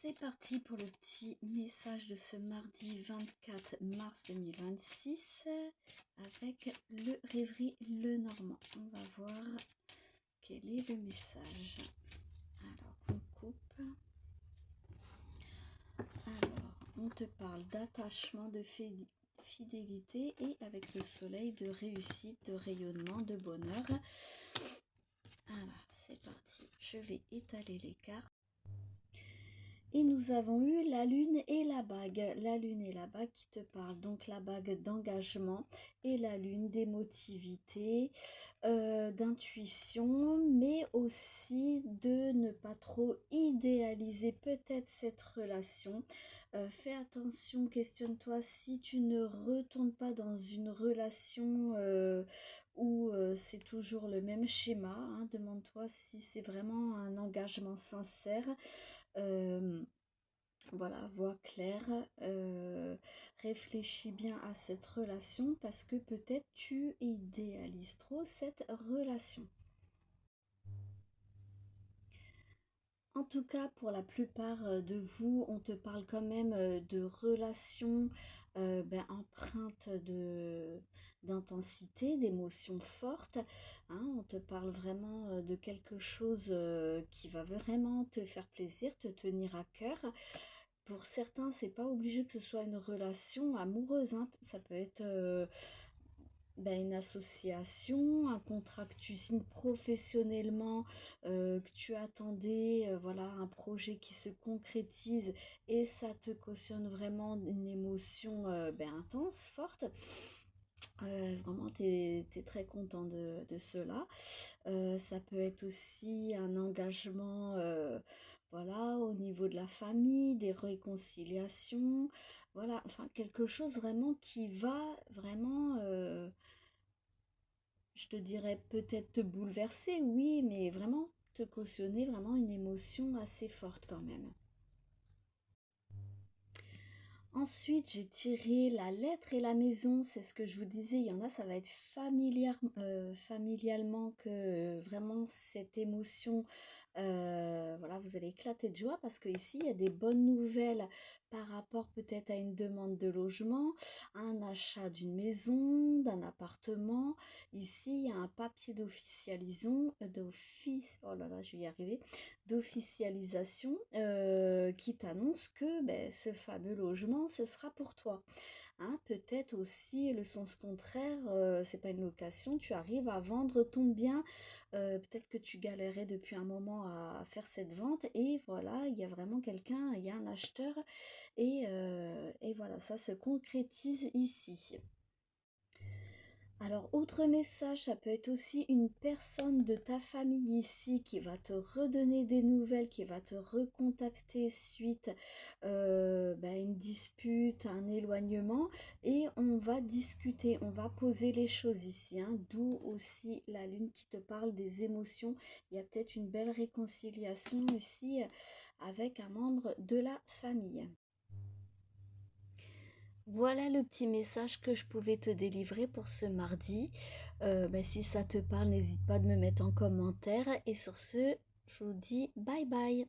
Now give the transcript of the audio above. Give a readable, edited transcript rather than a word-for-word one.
C'est parti pour le petit message de ce mardi 24 mars 2026 avec le Rêverie Lenormand. On va voir quel est le message. Alors, on coupe. Alors, on te parle d'attachement, de fidélité et avec le soleil de réussite, de rayonnement, de bonheur. Alors, c'est parti. Je vais étaler les cartes. Et nous avons eu la lune et la bague. La lune et la bague qui te parlent. Donc la bague d'engagement et la lune d'émotivité, d'intuition, mais aussi de ne pas trop idéaliser peut-être cette relation. Fais attention, questionne-toi si tu ne retournes pas dans une relation où c'est toujours le même schéma. Hein. Demande-toi si c'est vraiment un engagement sincère. Voilà, vois clair, réfléchis bien à cette relation parce que peut-être tu idéalises trop cette relation. En tout cas, pour la plupart de vous, on te parle quand même de relations empreintes d'intensité, d'émotions fortes. Hein. On te parle vraiment de quelque chose qui va vraiment te faire plaisir, te tenir à cœur. Pour certains, c'est pas obligé que ce soit une relation amoureuse. Hein. Ça peut être une association, un contrat que tu signes professionnellement, que tu attendais, voilà, un projet qui se concrétise et ça te cautionne vraiment une émotion intense, forte. Vraiment, tu es très content de cela. Ça peut être aussi un engagement voilà, au niveau de la famille, des réconciliations. Voilà, enfin quelque chose vraiment qui va vraiment, je te dirais peut-être te bouleverser, oui, mais vraiment te cautionner vraiment une émotion assez forte quand même. Ensuite, j'ai tiré la lettre et la maison, c'est ce que je vous disais, il y en a, ça va être familialement que vraiment cette émotion, voilà, vous allez éclater de joie parce que ici, il y a des bonnes nouvelles par rapport peut-être à une demande de logement, un achat d'une maison, d'un appartement. Ici, il y a un papier oh là là, je vais y arriver, d'officialisation qui t'annonce que ce fameux logement, ce sera pour toi. Hein, peut-être aussi le sens contraire, c'est pas une location, tu arrives à vendre ton bien, peut-être que tu galérais depuis un moment à faire cette vente et voilà, il y a vraiment quelqu'un, il y a un acheteur et voilà, ça se concrétise ici. Alors, autre message, ça peut être aussi une personne de ta famille ici qui va te redonner des nouvelles, qui va te recontacter suite à une dispute, un éloignement et on va discuter, on va poser les choses ici, hein, d'où aussi la lune qui te parle des émotions. Il y a peut-être une belle réconciliation ici avec un membre de la famille. Voilà le petit message que je pouvais te délivrer pour ce mardi. Si ça te parle, n'hésite pas de me mettre en commentaire. Et sur ce, je vous dis bye bye.